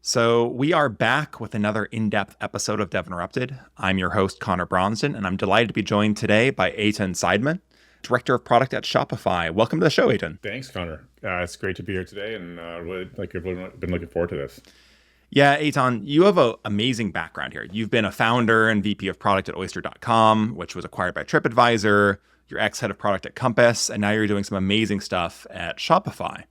So we are back with another in-depth episode of Dev Interrupted. I'm your host, Connor Bronston, and I'm delighted to be joined today by Eytan Seidman, Director of Product at Shopify. Welcome to the show, Eytan. Thanks, Connor. It's great to be here today, and I've been looking forward to this. Yeah, Eytan, you have an amazing background here. You've been a founder and VP of product at Oyster.com, which was acquired by TripAdvisor. You're ex-head of product at Compass, and now you're doing some amazing stuff at Shopify.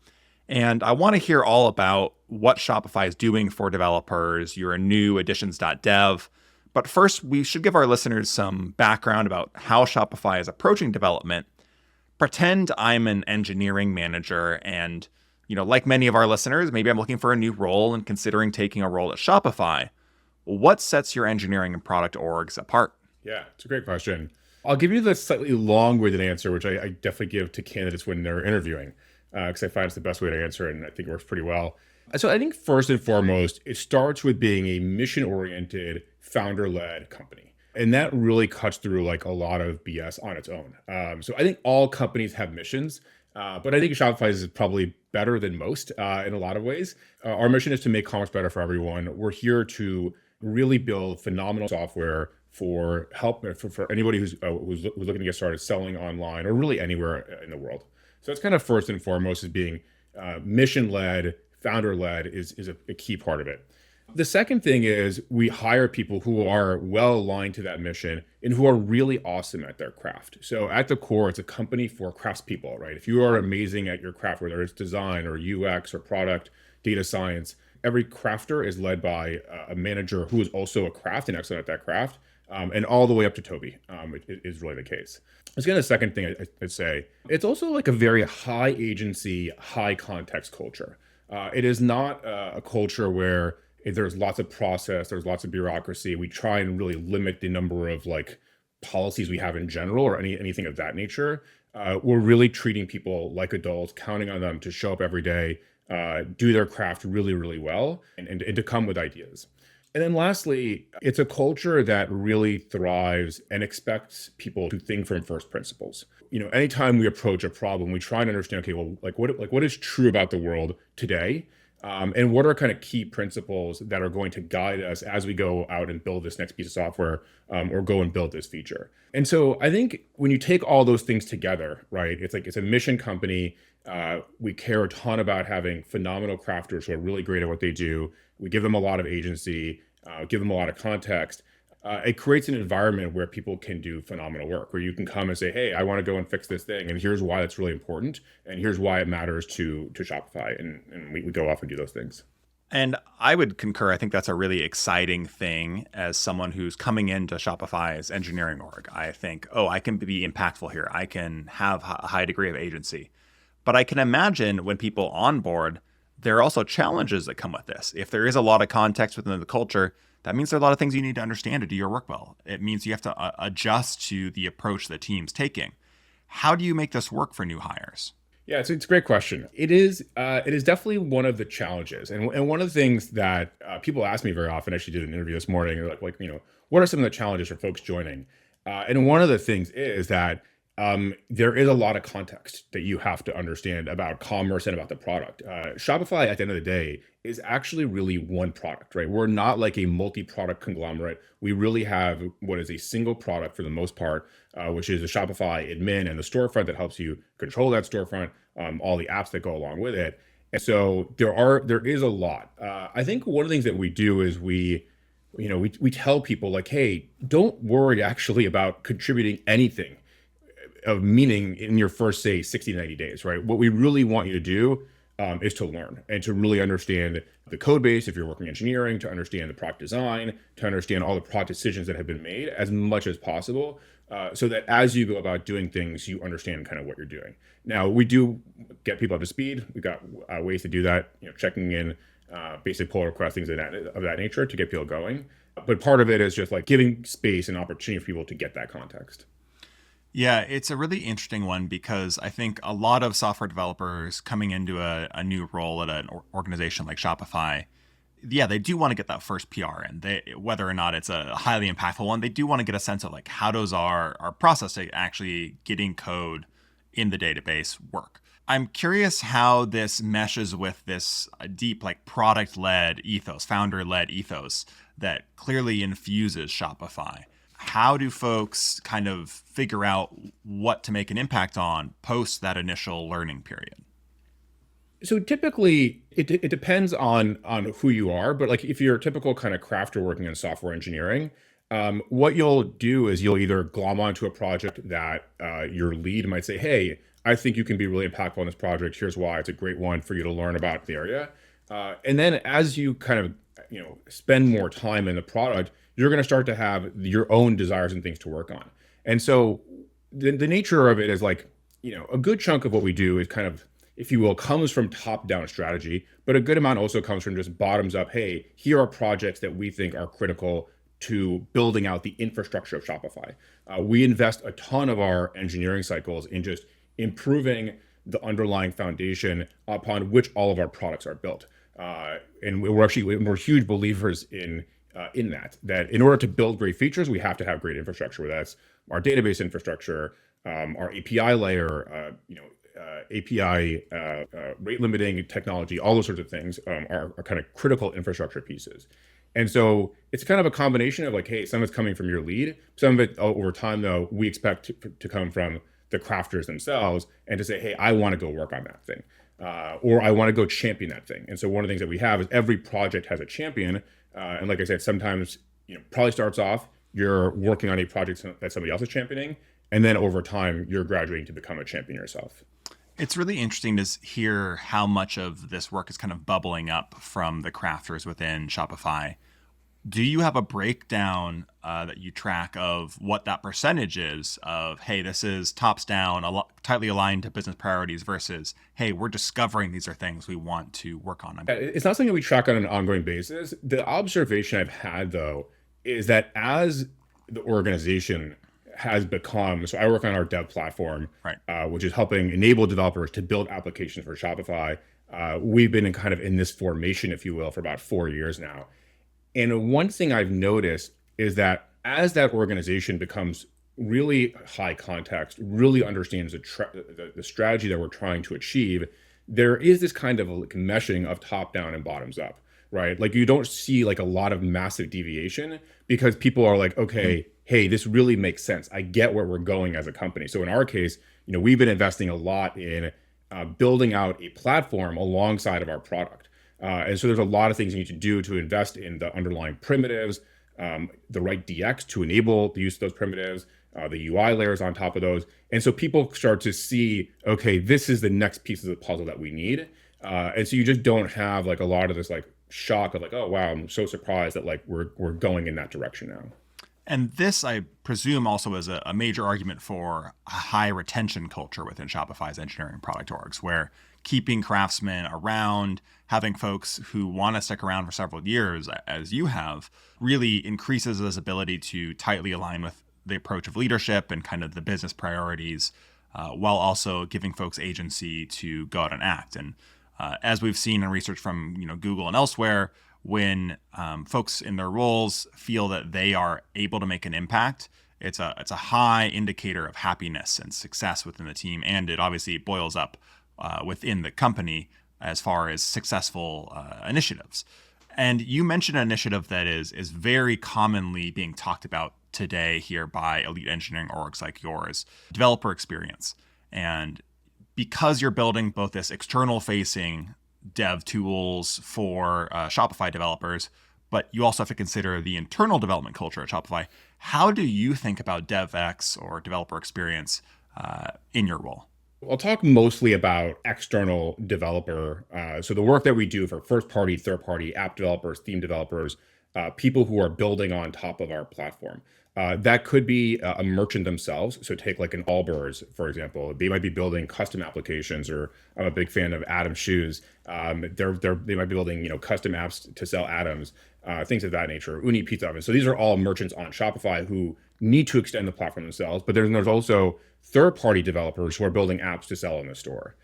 And I want to hear all about what Shopify is doing for developers. You're a new additions.dev. But first, we should give our listeners some background about how Shopify is approaching development. Pretend I'm an engineering manager and, like many of our listeners, maybe I'm looking for a new role and considering taking a role at Shopify. What sets your engineering and product orgs apart? Yeah, it's a great question. I'll give you the slightly long-winded answer, which I definitely give to candidates when they're interviewing, because I find it's the best way to answer, and I think it works pretty well. So I think first and foremost, it starts with being a mission-oriented, founder-led company. And that really cuts through like a lot of BS on its own. So I think all companies have missions, but I think Shopify is probably better than most in a lot of ways. Our mission is to make commerce better for everyone. We're here to really build phenomenal software for anybody who's looking to get started selling online or really anywhere in the world. So it's kind of first and foremost is being mission-led, founder-led is a key part of it. The second thing is we hire people who are well aligned to that mission and who are really awesome at their craft. So at the core, it's a company for craftspeople, right? If you are amazing at your craft, whether it's design or UX or product, data science, every crafter is led by a manager who is also a craft and excellent at that craft. And all the way up to Toby is really the case. It's kind of the second thing I'd say. It's also like a very high agency, high context culture. It is not a culture where there's lots of process, there's lots of bureaucracy. We try and really limit the number of like policies we have in general or anything of that nature. We're really treating people like adults, counting on them to show up every day, do their craft really, really well, and to come with ideas. And then lastly, it's a culture that really thrives and expects people to think from first principles. Anytime we approach a problem, we try and understand, okay, well, what is true about the world today? And what are kind of key principles that are going to guide us as we go out and build this next piece of software or go and build this feature. And so I think when you take all those things together, right, it's a mission company. We care a ton about having phenomenal crafters who are really great at what they do. We give them a lot of agency, give them a lot of context. It creates an environment where people can do phenomenal work, where you can come and say, hey, I want to go and fix this thing. And here's why that's really important. And here's why it matters to Shopify. And we go off and do those things. And I would concur. I think that's a really exciting thing as someone who's coming into Shopify's engineering org. I think, I can be impactful here. I can have a high degree of agency. But I can imagine when people onboard, there are also challenges that come with this. If there is a lot of context within the culture, that means there are a lot of things you need to understand to do your work well. It means you have to adjust to the approach the team's taking. How do you make this work for new hires? Yeah, it's a great question. It is definitely one of the challenges. And one of the things that people ask me very often, I actually did an interview this morning, they're like, what are some of the challenges for folks joining? And one of the things is that there is a lot of context that you have to understand about commerce and about the product. Shopify, at the end of the day, is actually really one product, right? We're not like a multi-product conglomerate. We really have what is a single product for the most part, which is the Shopify admin and the storefront that helps you control that storefront, all the apps that go along with it. And so there is a lot. I think one of the things that we do is we tell people like, hey, don't worry actually about contributing anything of meaning in your first, say, 60 to 90 days, right? What we really want you to do is to learn and to really understand the code base if you're working engineering, to understand the product design, to understand all the product decisions that have been made as much as possible, so that as you go about doing things, you understand kind of what you're doing. Now, we do get people up to speed. We've got ways to do that, checking in, basic pull requests, things of that nature to get people going. But part of it is just like giving space and opportunity for people to get that context. Yeah, it's a really interesting one because I think a lot of software developers coming into a new role at an organization like Shopify, they do want to get that first PR in. Whether or not it's a highly impactful one, they do want to get a sense of like, how does our process actually getting code in the database work? I'm curious how this meshes with this deep, like product-led ethos, founder-led ethos that clearly infuses Shopify. How do folks kind of figure out what to make an impact on post that initial learning period? So typically, it depends on who you are, but like if you're a typical kind of crafter working in software engineering, what you'll do is you'll either glom onto a project that your lead might say, "Hey, I think you can be really impactful on this project. Here's why. It's a great one for you to learn about the area." And then as you kind of spend more time in the product, you're going to start to have your own desires and things to work on. And so the nature of it is like, a good chunk of what we do is kind of, if you will, comes from top-down strategy, but a good amount also comes from just bottoms up. Hey, here are projects that we think are critical to building out the infrastructure of Shopify. We invest a ton of our engineering cycles in just improving the underlying foundation upon which all of our products are built. And we're huge believers in that in order to build great features, we have to have great infrastructure, whether that's our database infrastructure, our API layer, API rate limiting technology, all those sorts of things are kind of critical infrastructure pieces. And so it's kind of a combination of like, hey, some of it's coming from your lead. Some of it over time, though, we expect to come from the crafters themselves and to say, hey, I want to go work on that thing. Or I want to go champion that thing. And so one of the things that we have is every project has a champion. And like I said, sometimes, probably starts off, you're working on a project that somebody else is championing. And then over time, you're graduating to become a champion yourself. It's really interesting to hear how much of this work is kind of bubbling up from the crafters within Shopify. Do you have a breakdown that you track of what that percentage is of, hey, this is tops down, tightly aligned to business priorities versus, hey, we're discovering these are things we want to work on? It's not something that we track on an ongoing basis. The observation I've had, though, is that as the organization has become, so I work on our dev platform, Right. Which is helping enable developers to build applications for Shopify. We've been in this formation, if you will, for about 4 years now. And one thing I've noticed is that as that organization becomes really high context, really understands the strategy that we're trying to achieve, there is this kind of like meshing of top down and bottoms up, right? Like you don't see like a lot of massive deviation because people are like, okay, hey, this really makes sense. I get where we're going as a company. So in our case, we've been investing a lot in building out a platform alongside of our product. And so there's a lot of things you need to do to invest in the underlying primitives, the right DX to enable the use of those primitives, the UI layers on top of those. And so people start to see, okay, this is the next piece of the puzzle that we need. And so you just don't have like a lot of this like shock of like, oh, wow, I'm so surprised that like we're going in that direction now. And this, I presume, also is a major argument for a high retention culture within Shopify's engineering product orgs, where keeping craftsmen around, having folks who want to stick around for several years, as you have, really increases this ability to tightly align with the approach of leadership and kind of the business priorities, while also giving folks agency to go out and act. And as we've seen in research from Google and elsewhere, when folks in their roles feel that they are able to make an impact, it's a high indicator of happiness and success within the team, and it obviously boils up within the company as far as successful initiatives. And you mentioned an initiative that is very commonly being talked about today here by elite engineering orgs like yours, developer experience. And because you're building both this external facing dev tools for Shopify developers, but you also have to consider the internal development culture at Shopify. How do you think about DevX or developer experience in your role? I'll talk mostly about external developer. So the work that we do for first-party, third-party app developers, theme developers, people who are building on top of our platform. That could be a merchant themselves. So take like an Allbirds, for example. They might be building custom applications, or I'm a big fan of Adam's shoes. They might be building custom apps to sell Adams, things of that nature. Uni Pizza Oven. So these are all merchants on Shopify who need to extend the platform themselves. But there's also third-party developers who are building apps to sell in the store.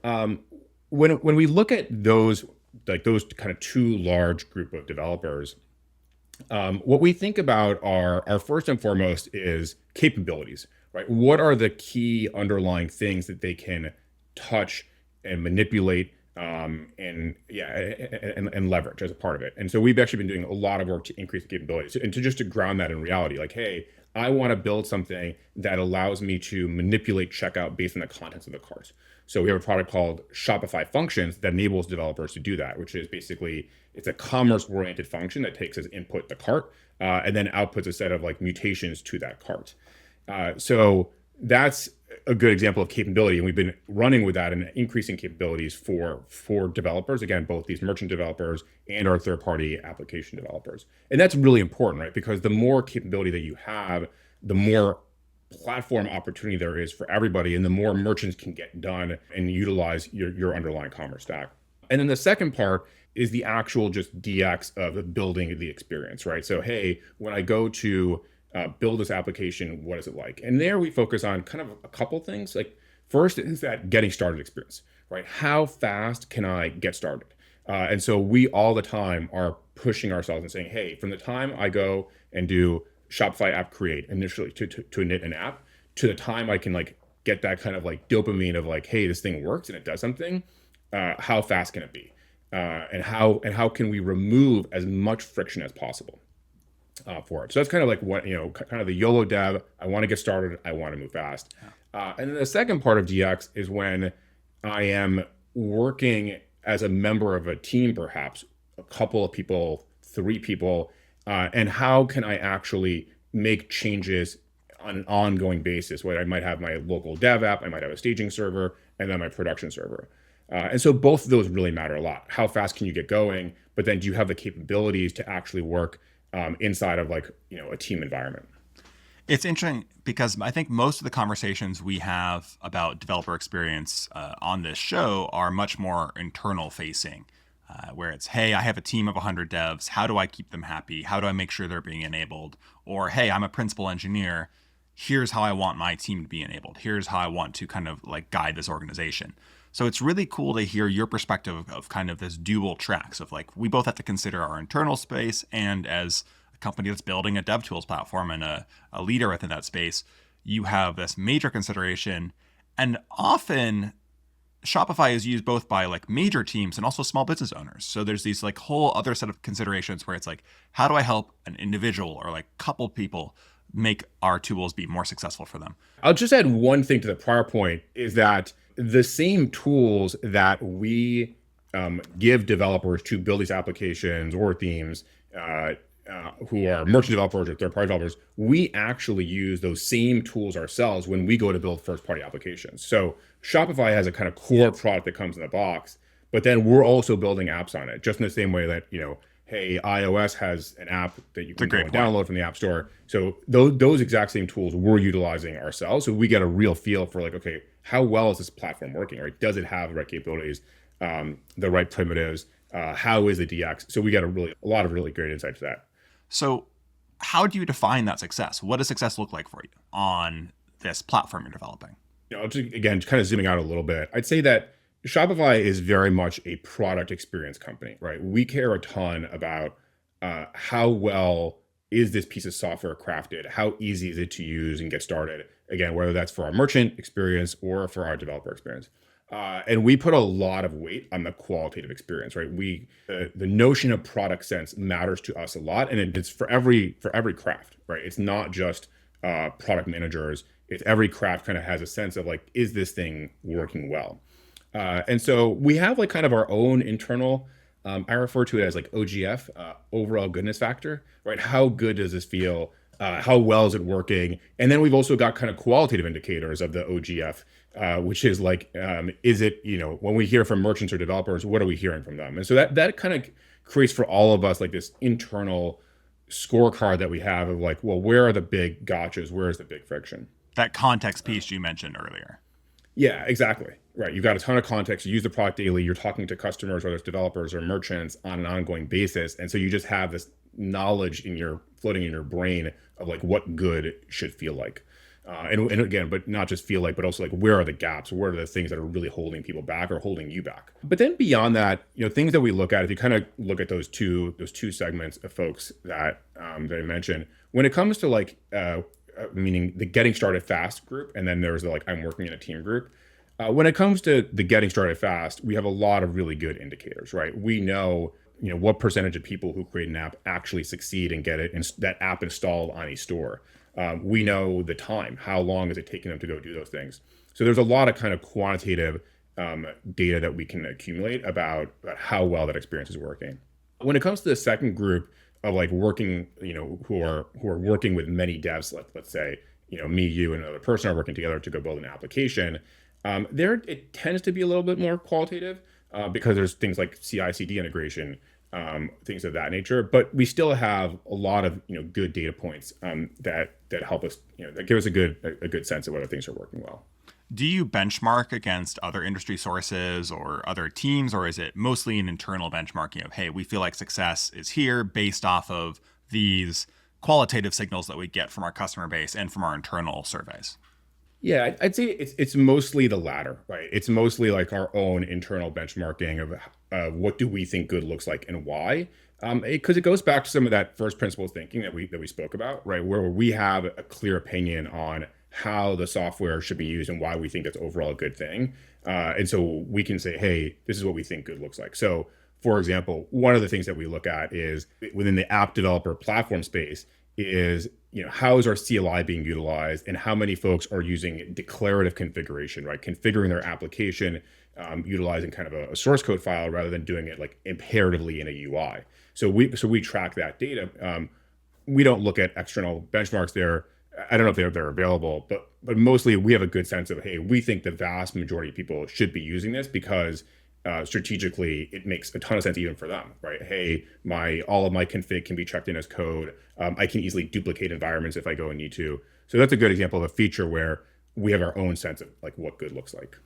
When we look at those kind of two large group of developers, what we think about are first and foremost is capabilities, right? What are the key underlying things that they can touch and manipulate and leverage as a part of it. And so we've actually been doing a lot of work to increase the capabilities and to ground that in reality. Like, hey, I want to build something that allows me to manipulate checkout based on the contents of the cart. So we have a product called Shopify Functions that enables developers to do that, which is basically, it's a commerce-oriented function that takes as input the cart and then outputs a set of like mutations to that cart. So that's a good example of capability, and we've been running with that and increasing capabilities for developers, again, both these merchant developers and our third-party application developers. And that's really important, right? Because the more capability that you have, the more platform opportunity there is for everybody, and the more merchants can get done and utilize your underlying commerce stack. And then the second part is the actual just DX of building the experience, right? So, hey, when I go to build this application, what is it like? And there we focus on kind of a couple things. Like, first is that getting started experience, right? How fast can I get started? And so we all the time are pushing ourselves and saying, hey, from the time I go and do Shopify app create initially to knit an app, to the time I can like get that kind of like dopamine of like, hey, this thing works and it does something, how fast can it be? And how can we remove as much friction as possible for it? So that's kind of like what, kind of the YOLO dev. I want to get started. I want to move fast. And then the second part of DX is when I am working as a member of a team, perhaps a couple of people, 3 people, and how can I actually make changes on an ongoing basis, where I might have my local dev app, I might have a staging server, and then my production server. And so both of those really matter a lot. How fast can you get going? But then do you have the capabilities to actually work inside of like, a team environment? It's interesting because I think most of the conversations we have about developer experience on this show are much more internal facing, where it's, hey, I have a team of 100 devs. How do I keep them happy? How do I make sure they're being enabled? Or, hey, I'm a principal engineer. Here's how I want my team to be enabled. Here's how I want to kind of like guide this organization. So it's really cool to hear your perspective of kind of this dual tracks of like, we both have to consider our internal space, and as a company that's building a DevTools platform and a leader within that space, you have this major consideration. And often Shopify is used both by like major teams and also small business owners. So there's these like whole other set of considerations where it's like, how do I help an individual or like couple people make our tools be more successful for them? I'll just add one thing to the prior point, is that the same tools that we give developers to build these applications or themes, who are merchant developers or third-party developers, we actually use those same tools ourselves when we go to build first-party applications. So Shopify has a kind of core product that comes in the box, but then we're also building apps on it, just in the same way that, hey, iOS has an app that you can go and download from the App Store. So those exact same tools we're utilizing ourselves. So we get a real feel for like, okay, how well is this platform working, right? Does it have the right capabilities, the right primitives? How is the DX? So we get a lot of really great insight to that. So how do you define that success? What does success look like for you on this platform you're developing? Again, kind of zooming out a little bit, I'd say that Shopify is very much a product experience company, right? We care a ton about how well is this piece of software crafted? How easy is it to use and get started? Again, whether that's for our merchant experience or for our developer experience. And we put a lot of weight on the qualitative experience, right? The notion of product sense matters to us a lot, and it's for every craft, right? It's not just product managers. It's every craft kind of has a sense of like, is this thing working well? And so we have like kind of our own internal, I refer to it as like OGF, overall goodness factor, right? How good does this feel? How well is it working? And then we've also got kind of qualitative indicators of the OGF, which is like, is it, when we hear from merchants or developers, what are we hearing from them? And so that kind of creates for all of us like this internal scorecard that we have of like, well, where are the big gotchas? Where is the big friction? That context piece you mentioned earlier. Yeah, exactly. Right. You've got a ton of context. You use the product daily. You're talking to customers, whether it's developers or merchants, on an ongoing basis. And so you just have this knowledge floating in your brain of like what good should feel like. And again, but not just feel like, but also like, where are the gaps? Where are the things that are really holding people back or holding you back? But then beyond that, things that we look at, if you kind of look at those two segments of folks that I mentioned, when it comes to like, meaning the getting started fast group, and then there's the like, I'm working in a team group. When it comes to the getting started fast, we have a lot of really good indicators, right? We know, what percentage of people who create an app actually succeed and get that app installed on a store. We know the time, how long is it taking them to go do those things. So there's a lot of kind of quantitative data that we can accumulate about how well that experience is working. When it comes to the second group of like working, who are working with many devs, let's say, me, you, and another person are working together to go build an application. There it tends to be a little bit more qualitative because there's things like CI/CD integration, things of that nature. But we still have a lot of good data points that help us, that give us a good sense of whether things are working well. Do you benchmark against other industry sources or other teams, or is it mostly an internal benchmarking of, hey, we feel like success is here based off of these qualitative signals that we get from our customer base and from our internal surveys? Yeah, I'd say it's mostly the latter, right? It's mostly like our own internal benchmarking of what do we think good looks like and why. Because it goes back to some of that first principles thinking that we spoke about, right? Where we have a clear opinion on how the software should be used and why we think it's overall a good thing. And so we can say, hey, this is what we think good looks like. So, for example, one of the things that we look at is within the app developer platform space is, how is our CLI being utilized and how many folks are using declarative configuration, right? Configuring their application, utilizing kind of a source code file rather than doing it like imperatively in a UI. So we track that data. We don't look at external benchmarks there. I don't know if they're available, but mostly we have a good sense of, hey, we think the vast majority of people should be using this because strategically it makes a ton of sense even for them, right? Hey, all of my config can be checked in as code. I can easily duplicate environments if I go and need to. So that's a good example of a feature where we have our own sense of like what good looks like.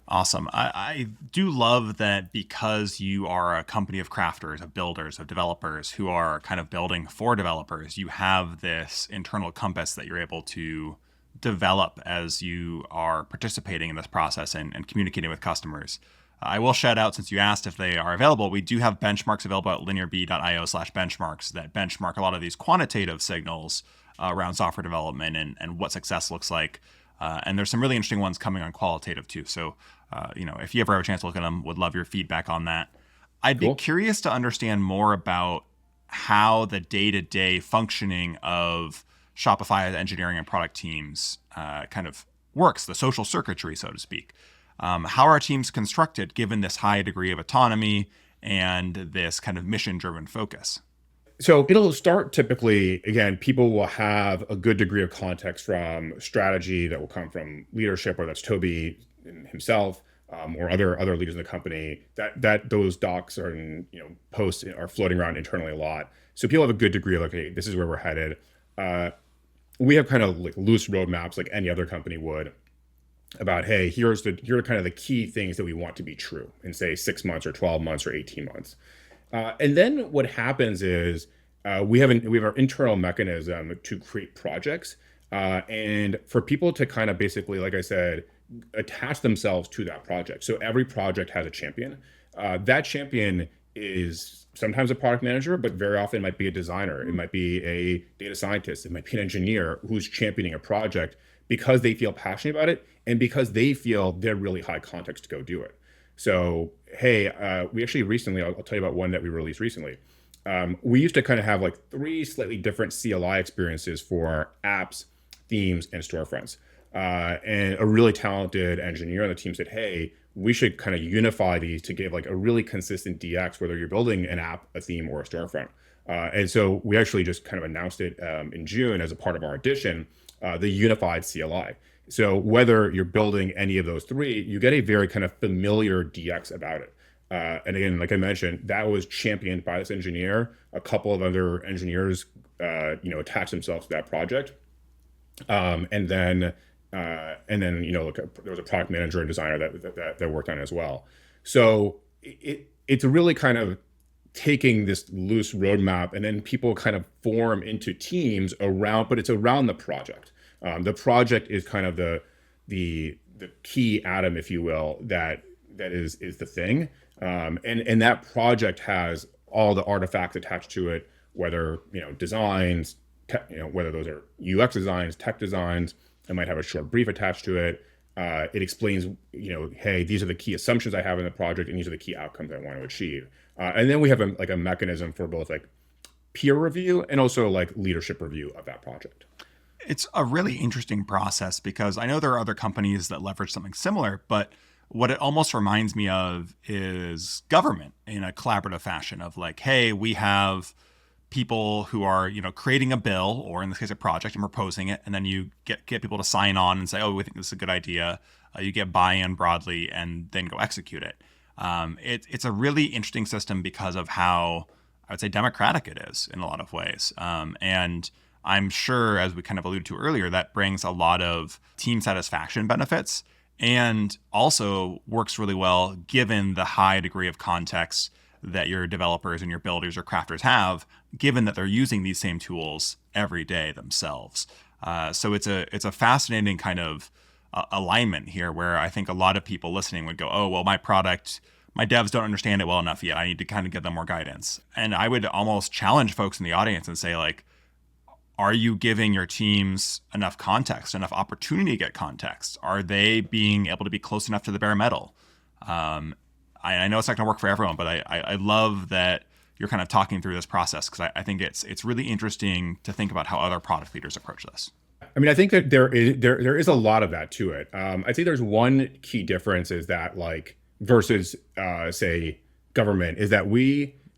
Awesome. I do love that because you are a company of crafters, of builders, of developers who are kind of building for developers, you have this internal compass that you're able to develop as you are participating in this process and communicating with customers. I will shout out, since you asked if they are available, we do have benchmarks available at linearb.io/benchmarks that benchmark a lot of these quantitative signals around software development and what success looks like. And there's some really interesting ones coming on qualitative too. So, if you ever have a chance to look at them, would love your feedback on that. I'd be curious to understand more about how the day-to-day functioning of Shopify engineering and product teams kind of works, the social circuitry, so to speak. How are teams constructed given this high degree of autonomy and this kind of mission-driven focus? So it'll start typically, again, people will have a good degree of context from strategy that will come from leadership, whether that's Toby himself or other leaders in the company. That those docs are posts are floating around internally a lot. So people have a good degree of like, hey, this is where we're headed. We have kind of like loose roadmaps like any other company would about, hey, here are kind of the key things that we want to be true in say 6 months or 12 months or 18 months. And then what happens is we have our internal mechanism to create projects and for people to kind of basically, like I said, attach themselves to that project. So every project has a champion. That champion is sometimes a product manager, but very often it might be a designer. It might be a data scientist. It might be an engineer who's championing a project because they feel passionate about it and because they feel they're really high context to go do it. So, hey, we actually recently, I'll tell you about one that we released recently. We used to kind of have like 3 slightly different CLI experiences for apps, themes, and storefronts. And a really talented engineer on the team said, hey, we should kind of unify these to give like a really consistent DX, whether you're building an app, a theme, or a storefront. And so we actually just kind of announced it in June as a part of our edition, the unified CLI. So whether you're building any of those 3, you get a very kind of familiar DX about it. And again, like I mentioned, that was championed by this engineer. A couple of other engineers, attached themselves to that project. And then look, there was a product manager and designer that worked on it as well. So it's really kind of taking this loose roadmap and then people kind of form into teams around, but it's around the project. The project is kind of the key atom, if you will, that is the thing. And that project has all the artifacts attached to it, whether, designs, whether those are UX designs, tech designs. It might have a short brief attached to it. It explains, hey, these are the key assumptions I have in the project, and these are the key outcomes I want to achieve. And then we have a mechanism for both like peer review and also like leadership review of that project. It's a really interesting process because I know there are other companies that leverage something similar, but what it almost reminds me of is government in a collaborative fashion of like, hey, we have people who are, creating a bill, or in this case, a project, and proposing it. And then you get people to sign on and say, oh, we think this is a good idea. You get buy-in broadly and then go execute it. It's a really interesting system because of how, I would say, democratic it is in a lot of ways. And I'm sure, as we kind of alluded to earlier, that brings a lot of team satisfaction benefits and also works really well given the high degree of context that your developers and your builders or crafters have, given that they're using these same tools every day themselves. So it's a fascinating kind of alignment here where I think a lot of people listening would go, oh, well, my devs don't understand it well enough yet. I need to kind of give them more guidance. And I would almost challenge folks in the audience and say, like, are you giving your teams enough context, enough opportunity to get context? Are they being able to be close enough to the bare metal? I know it's not going to work for everyone, but I love that you're kind of talking through this process because I think it's really interesting to think about how other product leaders approach this. I mean, I think that there is a lot of that to it. I think there's one key difference is that like versus say government is that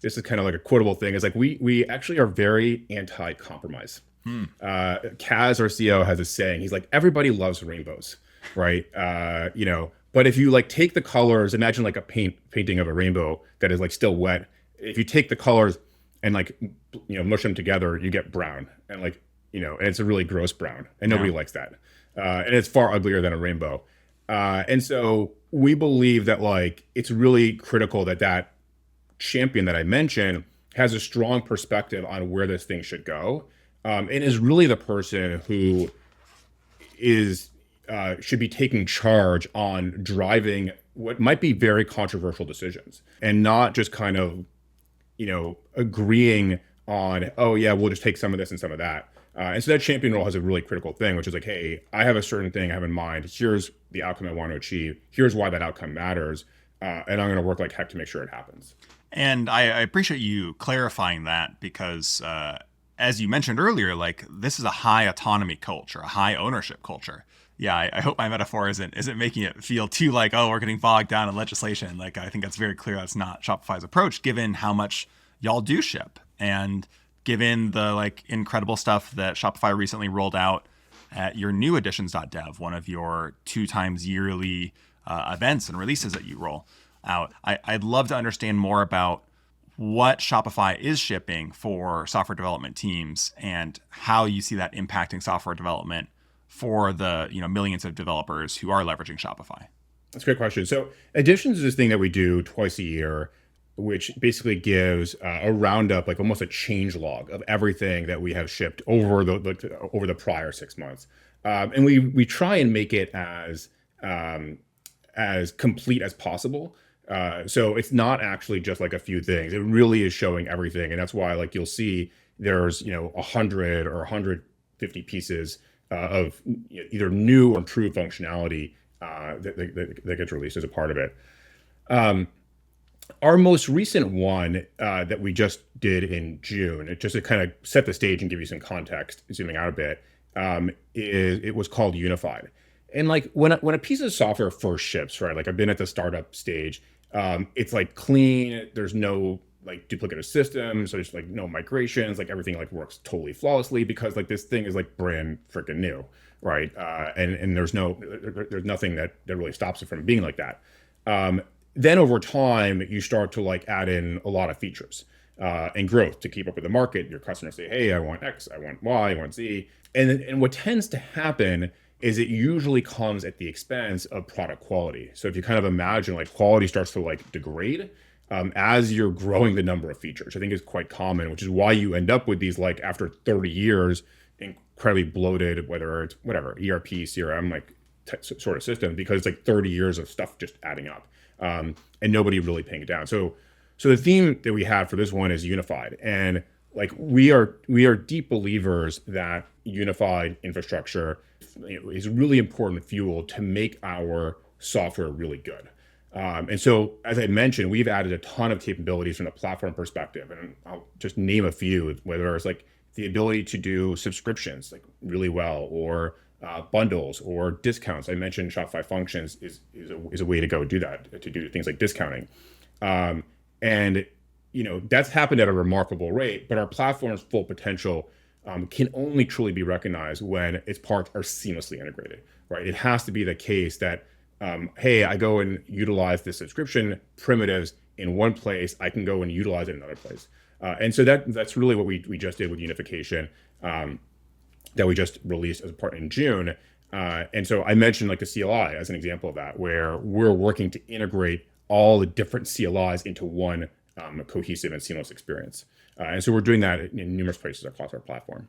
this is kind of like a quotable thing is like we actually are very anti-compromise. Kaz, our CEO, has a saying. He's like, everybody loves rainbows, right? But if you like take the colors, imagine like a painting of a rainbow that is like still wet. If you take the colors and like, mush them together, you get brown and like, and it's a really gross brown and nobody likes that. And it's far uglier than a rainbow. And so we believe that like, it's really critical that champion that I mentioned has a strong perspective on where this thing should go. And is really the person who should be taking charge on driving what might be very controversial decisions and not just kind of, agreeing on, oh yeah, we'll just take some of this and some of that. And so that champion role has a really critical thing, which is like, hey, I have a certain thing I have in mind. Here's the outcome I want to achieve. Here's why that outcome matters. And I'm going to work like heck to make sure it happens. And I appreciate you clarifying that because, as you mentioned earlier, like this is a high autonomy culture, a high ownership culture. Yeah, I hope my metaphor isn't making it feel too like, oh, we're getting bogged down in legislation. Like, I think that's very clear that's not Shopify's approach, given how much y'all do ship and given the like incredible stuff that Shopify recently rolled out at your new editions.dev, one of your 2 times yearly events and releases that you roll out. I'd love to understand more about what Shopify is shipping for software development teams and how you see that impacting software development for the millions of developers who are leveraging Shopify. That's a great question. So Editions is this thing that we do twice a year, which basically gives a roundup, like almost a change log of everything that we have shipped over the prior 6 months. And we try and make it as complete as possible. So it's not actually just like a few things. It really is showing everything. And that's why like you'll see there's 100 or 150 pieces of either new or improved functionality that gets released as a part of it. Our most recent one that we just did in June, just to kind of set the stage and give you some context, zooming out a bit, it was called Unified. And like when a piece of software first ships, right? Like I've been at the startup stage, it's like clean. There's no like duplicative systems. There's like no migrations. Like everything like works totally flawlessly because like this thing is like brand freaking new, right? And there's nothing that really stops it from being like that. Then over time, you start to like add in a lot of features and growth to keep up with the market. Your customers say, hey, I want X, I want Y, I want Z. And what tends to happen is it usually comes at the expense of product quality. So if you kind of imagine like quality starts to like degrade as you're growing the number of features, I think is quite common, which is why you end up with these like after 30 years, incredibly bloated, whether it's whatever, ERP, CRM, like sort of system, because it's like 30 years of stuff just adding up and nobody really paying it down. So the theme that we have for this one is unified. And like we are deep believers that unified infrastructure is really important fuel to make our software really good. And so, as I mentioned, we've added a ton of capabilities from the platform perspective, and I'll just name a few, whether it's like the ability to do subscriptions like really well, or bundles or discounts. I mentioned Shopify Functions is a way to go do that, to do things like discounting. And that's happened at a remarkable rate, but our platform's full potential can only truly be recognized when its parts are seamlessly integrated, right? It has to be the case that, hey, I go and utilize the subscription primitives in one place, I can go and utilize it in another place. And so that's really what we just did with unification, that we just released as a part in June. And so I mentioned like the CLI as an example of that, where we're working to integrate all the different CLIs into one cohesive and seamless experience. And so we're doing that in numerous places across our platform.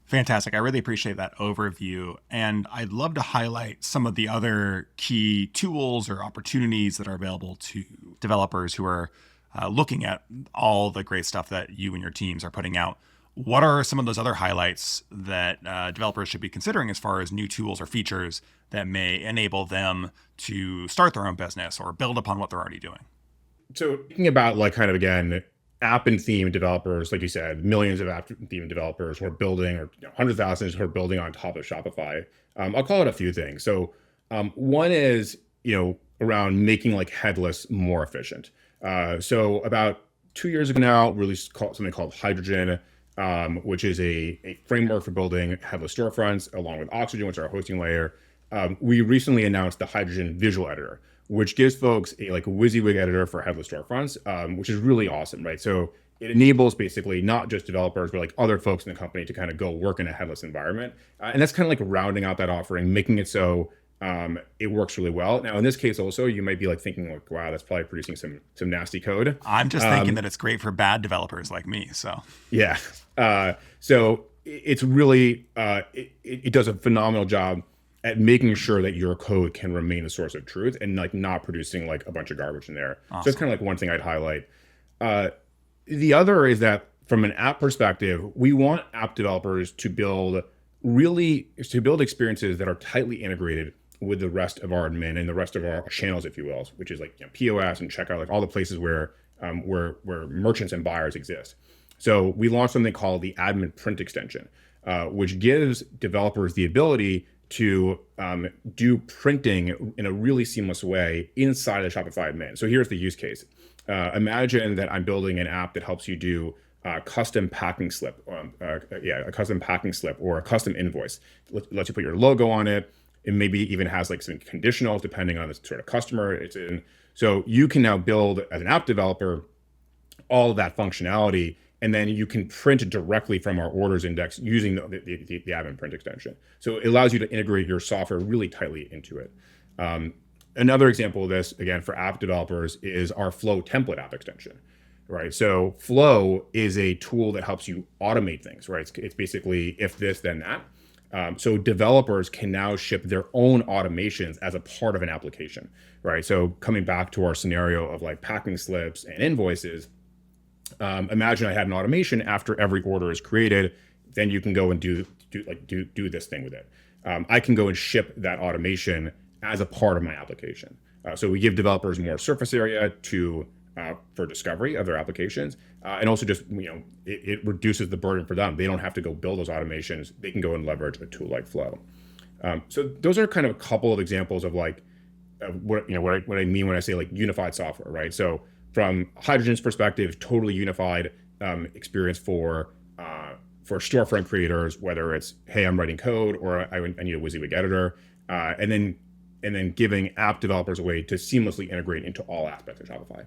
Fantastic. I really appreciate that overview. And I'd love to highlight some of the other key tools or opportunities that are available to developers who are looking at all the great stuff that you and your teams are putting out. What are some of those other highlights that developers should be considering as far as new tools or features that may enable them to start their own business or build upon what they're already doing? So thinking about like kind of, again, app and theme developers, like you said, millions of app and theme developers who are building, or hundreds of thousands who are building on top of Shopify. I'll call it a few things. So one is, around making like headless more efficient. So about 2 years ago now, released something called Hydrogen, which is a framework for building headless storefronts, along with Oxygen, which is our hosting layer. We recently announced the Hydrogen visual editor, which gives folks a WYSIWYG editor for headless storefronts, which is really awesome, right? So it enables basically not just developers, but like other folks in the company to kind of go work in a headless environment. And that's kind of like rounding out that offering, making it so it works really well. Now, in this case also, you might be like thinking like, wow, that's probably producing some nasty code. I'm just thinking that it's great for bad developers like me. So yeah. So it's really, it does a phenomenal job at making sure that your code can remain a source of truth and like not producing like a bunch of garbage in there. Awesome. So that's kind of like one thing I'd highlight. The other is that from an app perspective, we want app developers to build experiences that are tightly integrated with the rest of our admin and the rest of our channels, if you will, which is like POS and checkout, like all the places where merchants and buyers exist. So we launched something called the admin print extension, which gives developers the ability to do printing in a really seamless way inside the Shopify admin. So here's the use case. Imagine that I'm building an app that helps you do a custom packing slip, a custom packing slip or a custom invoice. Lets you put your logo on it. It maybe even has like some conditionals depending on the sort of customer it's in. So you can now build as an app developer all of that functionality, and then you can print directly from our orders index using the admin print extension. So it allows you to integrate your software really tightly into it. Another example of this, again, for app developers is our Flow template app extension, right? So Flow is a tool that helps you automate things, right? It's basically if this, then that. So developers can now ship their own automations as a part of an application, right? So coming back to our scenario of like packing slips and invoices, imagine I had an automation after every order is created, then you can go and do this thing with it. I can go and ship that automation as a part of my application. So we give developers more surface area for discovery of their applications, and also just it reduces the burden for them. They don't have to go build those automations. They can go and leverage a tool like Flow. So those are kind of a couple of examples of like what I mean when I say like unified software, right? So from Hydrogen's perspective, totally unified experience for storefront creators, whether it's, hey, I'm writing code or I need a WYSIWYG editor, and then giving app developers a way to seamlessly integrate into all aspects of Shopify.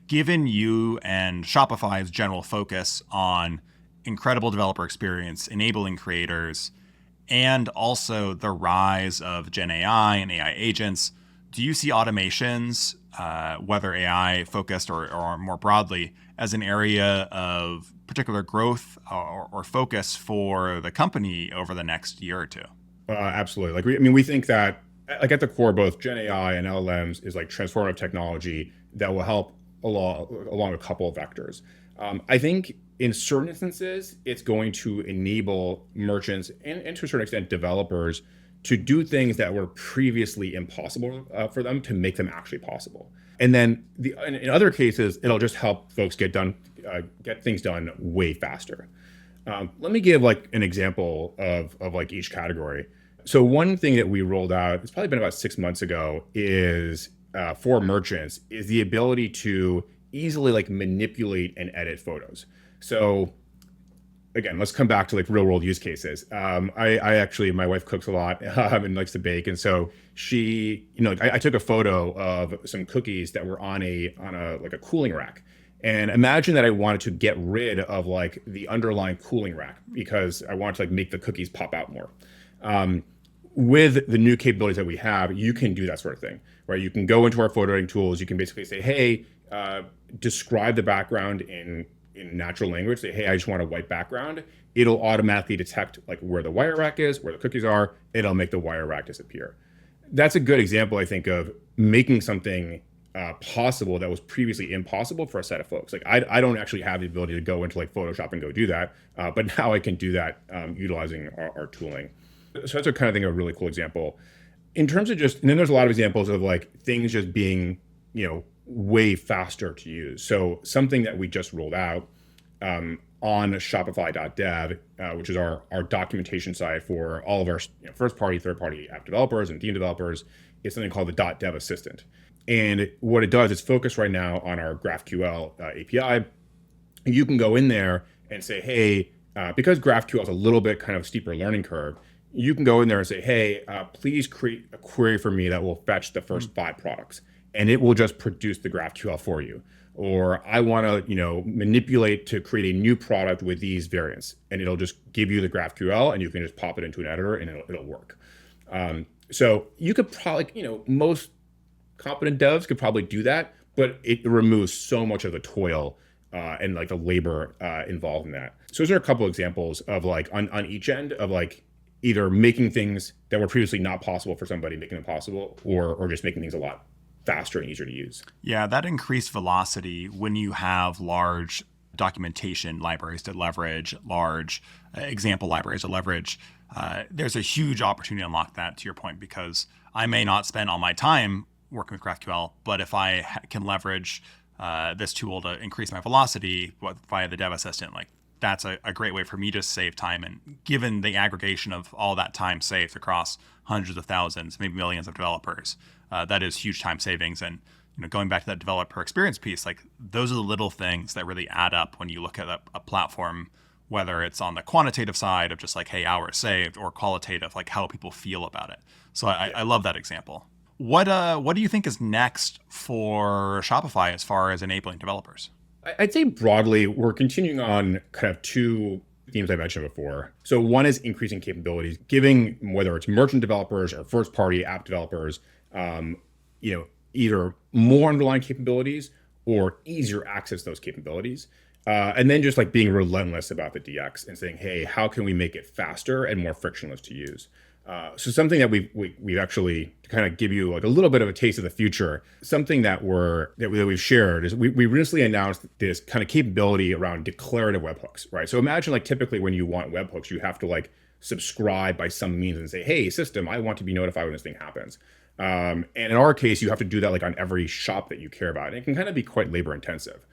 Given you and Shopify's general focus on incredible developer experience, enabling creators, and also the rise of Gen AI and AI agents, do you see automations, whether AI focused or more broadly, as an area of particular growth or focus for the company over the next year or two? Absolutely. We think that like at the core, both Gen AI and LLMs is like transformative technology that will help along a couple of vectors. I think in certain instances, it's going to enable merchants and to a certain extent developers to do things that were previously impossible for them to make them actually possible. And then in other cases, it'll just help folks get things done way faster. Let me give like an example of like each category. So one thing that we rolled out, it's probably been about 6 months ago, is for merchants, is the ability to easily like manipulate and edit photos. So again, let's come back to like real world use cases. I actually, my wife cooks a lot and likes to bake. And so I took a photo of some cookies that were on a like a cooling rack. And imagine that I wanted to get rid of like the underlying cooling rack because I wanted to like make the cookies pop out more. With the new capabilities that we have, you can do that sort of thing, right? You can go into our photo editing tools. You can basically say, hey, describe the background in natural language. Say, hey, I just want a white background. It'll automatically detect like where the wire rack is, where the cookies are. It'll make the wire rack disappear. That's a good example, I think, of making something possible that was previously impossible for a set of folks. Like I don't actually have the ability to go into like Photoshop and go do that, but now I can do that utilizing our tooling. So that's a kind of thing, a really cool example. In terms of and then there's a lot of examples of like things just being, way faster to use. So something that we just rolled out on Shopify.dev, which is our documentation site for all of our first-party, third-party app developers and theme developers, is something called the .dev assistant. And what it does is focus right now on our GraphQL API. You can go in there and say, hey, because GraphQL is a little bit kind of steeper learning curve, you can go in there and say, hey, please create a query for me that will fetch the first 5 products. And it will just produce the GraphQL for you. Or I want to, manipulate to create a new product with these variants. And it'll just give you the GraphQL and you can just pop it into an editor and it'll work. So you could probably, most competent devs could probably do that, but it removes so much of the toil and like the labor involved in that. So those are a couple of examples of like on each end of like either making things that were previously not possible for somebody, making them possible, or just making things a lot faster and easier to use. Yeah, that increased velocity when you have large documentation libraries to leverage, large example libraries to leverage. There's a huge opportunity to unlock that, to your point, because I may not spend all my time working with GraphQL, but if I can leverage this tool to increase my velocity via the dev assistant, like that's a great way for me to save time. And given the aggregation of all that time saved across hundreds of thousands, maybe millions of developers, that is huge time savings. And going back to that developer experience piece, like those are the little things that really add up when you look at a platform, whether it's on the quantitative side of just like, hey, hours saved, or qualitative, like how people feel about it. So I love that example. What do you think is next for Shopify as far as enabling developers? I'd say broadly, we're continuing on kind of 2 themes I mentioned before. So one is increasing capabilities, giving whether it's merchant developers or first-party app developers, either more underlying capabilities or easier access to those capabilities. And then just like being relentless about the DX and saying, hey, how can we make it faster and more frictionless to use? So something that we've actually, to kind of give you like a little bit of a taste of the future, something that we've shared is we recently announced this kind of capability around declarative webhooks, right? So imagine like typically when you want webhooks, you have to like subscribe by some means and say, hey, system, I want to be notified when this thing happens. And in our case, you have to do that like on every shop that you care about. And it can kind of be quite labor intensive.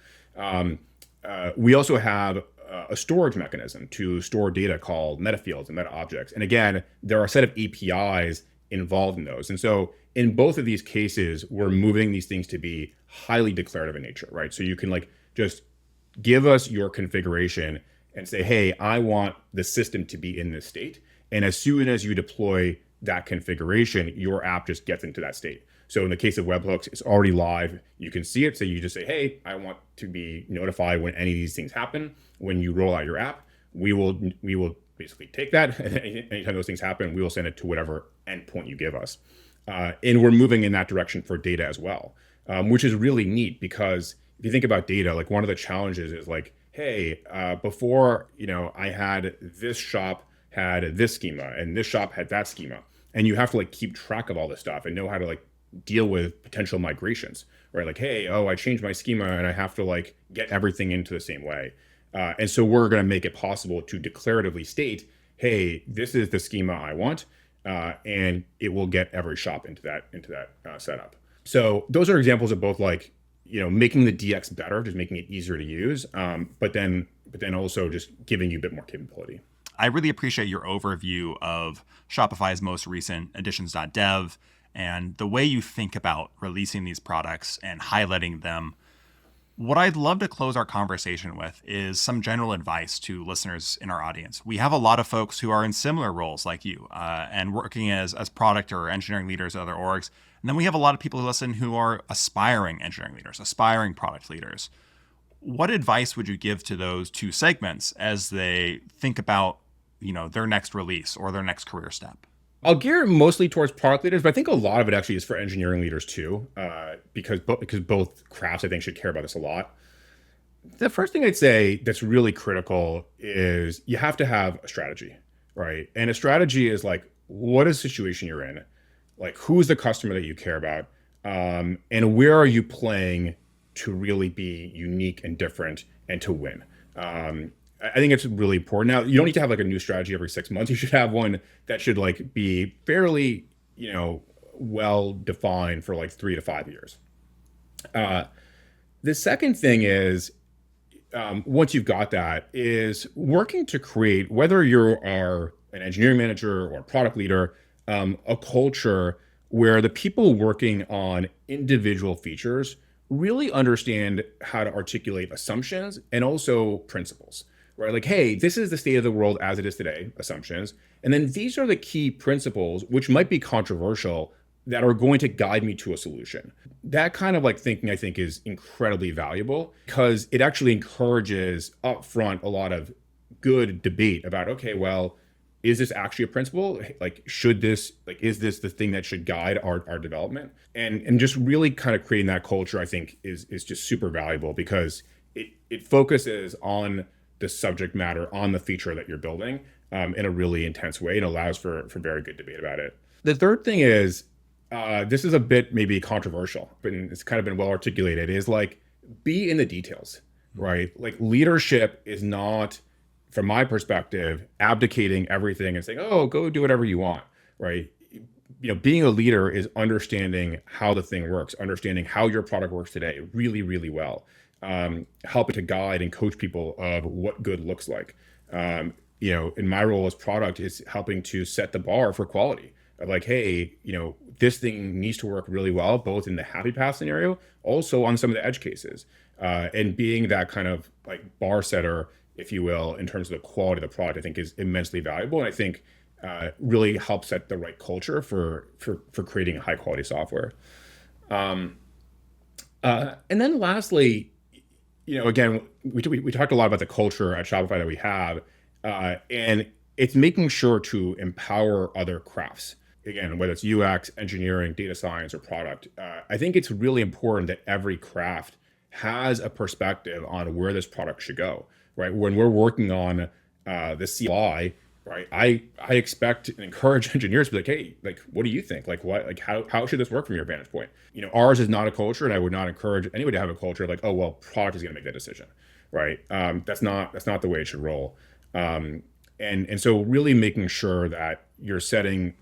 We also have a storage mechanism to store data called meta fields and meta objects. And again, there are a set of APIs involved in those. And so in both of these cases, we're moving these things to be highly declarative in nature, right? So you can like just give us your configuration and say, hey, I want the system to be in this state. And as soon as you deploy that configuration, your app just gets into that state. So in the case of webhooks, it's already live. You can see it. So you just say, hey, I want to be notified when any of these things happen. When you roll out your app, we will basically take that. And anytime those things happen, we will send it to whatever endpoint you give us. And we're moving in that direction for data as well, which is really neat because if you think about data, like one of the challenges is like, hey, before, I had this shop had this schema and this shop had that schema. And you have to like keep track of all this stuff and know how to like deal with potential migrations, right? Like, hey, I changed my schema and I have to like get everything into the same way. And so we're going to make it possible to declaratively state, hey, this is the schema I want, and it will get every shop into that setup. So those are examples of both like, making the DX better, just making it easier to use, but then also just giving you a bit more capability. I really appreciate your overview of Shopify's most recent editions.dev and the way you think about releasing these products and highlighting them. What I'd love to close our conversation with is some general advice to listeners in our audience. We have a lot of folks who are in similar roles like you and working as product or engineering leaders at other orgs. And then we have a lot of people who listen who are aspiring engineering leaders, aspiring product leaders. What advice would you give to those two segments as they think about, their next release or their next career step? I'll gear it mostly towards product leaders, but I think a lot of it actually is for engineering leaders too, because both crafts, I think, should care about this a lot. The first thing I'd say that's really critical is you have to have a strategy, right? And a strategy is like, what is the situation you're in? Like, who's the customer that you care about? And where are you playing to really be unique and different and to win? I think it's really important. Now, you don't need to have like a new strategy every 6 months. You should have one that should like be fairly, well defined for like 3 to 5 years. The second thing is, once you've got that, is working to create, whether you are an engineering manager or a product leader, a culture where the people working on individual features really understand how to articulate assumptions and also principles. Right? Like, hey, this is the state of the world as it is today, assumptions. And then these are the key principles, which might be controversial, that are going to guide me to a solution. That kind of like thinking, I think, is incredibly valuable because it actually encourages upfront a lot of good debate about, okay, well, is this actually a principle? Like, is this the thing that should guide our development? And just really kind of creating that culture, I think, is just super valuable because it focuses on the subject matter, on the feature that you're building in a really intense way and allows for very good debate about it. The third thing is, this is a bit maybe controversial, but it's kind of been well articulated, is like, be in the details, right? Like, leadership is not, from my perspective, abdicating everything and saying, oh, go do whatever you want, right? Being a leader is understanding how the thing works, understanding how your product works today really, really well. Helping to guide and coach people of what good looks like. In my role as product is helping to set the bar for quality of like, hey, this thing needs to work really well, both in the happy path scenario, also on some of the edge cases, and being that kind of like bar setter, if you will, in terms of the quality of the product, I think is immensely valuable. And I think really helps set the right culture for creating high quality software. And then lastly, again, we talked a lot about the culture at Shopify that we have, and it's making sure to empower other crafts. Again, whether it's UX, engineering, data science, or product, I think it's really important that every craft has a perspective on where this product should go, right? When we're working on the CLI, right, I expect and encourage engineers to be like, hey, like, what do you think? Like, how should this work from your vantage point? Ours is not a culture, and I would not encourage anybody to have a culture like, oh, well, product is going to make that decision, right? That's not the way it should roll. And so really making sure that you're setting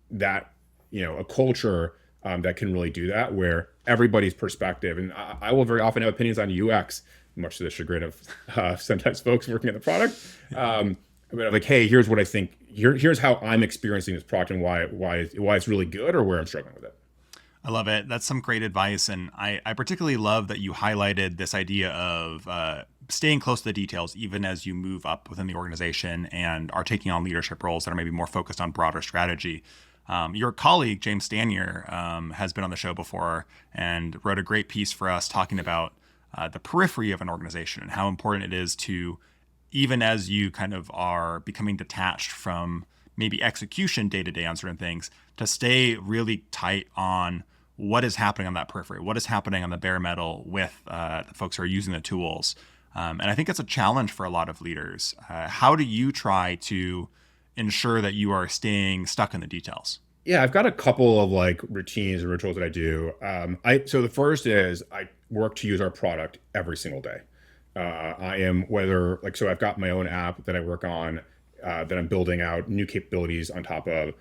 that, a culture that can really do that, where everybody's perspective, and I will very often have opinions on UX, much to the chagrin of sometimes folks working on the product. But I'm like, hey, here's what I think. Here's how I'm experiencing this product and why it's really good or where I'm struggling with it. I love it. That's some great advice. And I particularly love that you highlighted this idea of staying close to the details, even as you move up within the organization and are taking on leadership roles that are maybe more focused on broader strategy. Your colleague, James Stanier, has been on the show before and wrote a great piece for us talking about the periphery of an organization and how important it is to, even as you kind of are becoming detached from maybe execution day to day on certain things, to stay really tight on what is happening on that periphery, what is happening on the bare metal with the folks who are using the tools. And I think it's a challenge for a lot of leaders. How do you try to ensure that you are staying stuck in the details? Yeah, I've got a couple of like routines and rituals that I do. So the first is I work to use our product every single day. I am so I've got my own app that I work on, that I'm building out new capabilities on top of.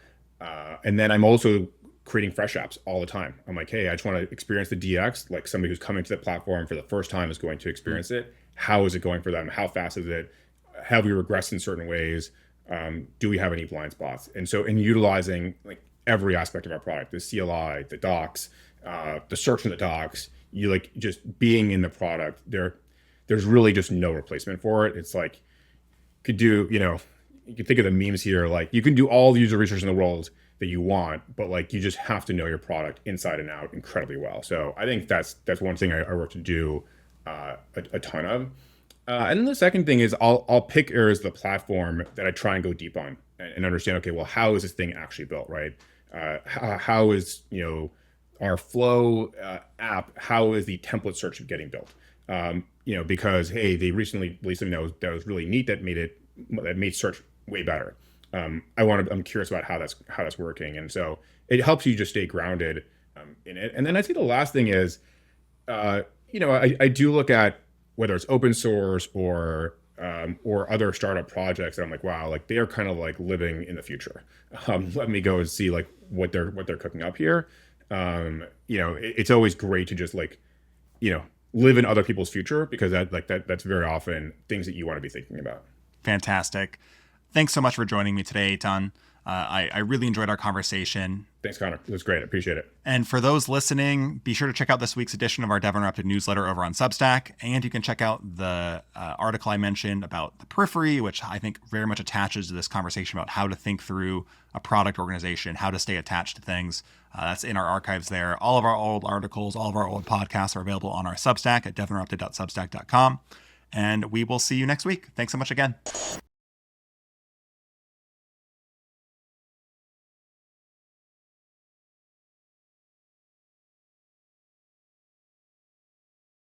And then I'm also creating fresh apps all the time. I'm like, hey, I just want to experience the DX. Like somebody who's coming to the platform for the first time is going to experience it. How is it going for them? How fast is it? Have we regressed in certain ways? Do we have any blind spots? And so in utilizing like every aspect of our product, the CLI, the docs, the search in the docs, you like just being in the product, there's really just no replacement for it. It's like, could do, you can think of the memes here, like you can do all the user research in the world that you want, but like you just have to know your product inside and out incredibly well. So I think that's one thing I work to do a ton of. And then the second thing is I'll pick areas of the platform that I try and go deep on and understand, okay, well, how is this thing actually built, right? How is, our flow app, how is the template search getting built? Because, hey, they recently released something that was really neat that made search way better. I'm curious about how that's working. And so it helps you just stay grounded in it. And then I think the last thing is, I do look at whether it's open source or other startup projects, and I'm like, wow, like they are kind of like living in the future. Let me go and see like what they're cooking up here. It's always great to just like, live in other people's future, because that's very often things that you want to be thinking about. Fantastic. Thanks so much for joining me today, Eytan. I really enjoyed our conversation. Thanks, Connor. It was great. I appreciate it. And for those listening, be sure to check out this week's edition of our Dev Interrupted newsletter over on Substack. And you can check out the article I mentioned about the periphery, which I think very much attaches to this conversation about how to think through a product organization, how to stay attached to things. That's in our archives there. All of our old articles, all of our old podcasts are available on our Substack at devinterrupted.substack.com. And we will see you next week. Thanks so much again.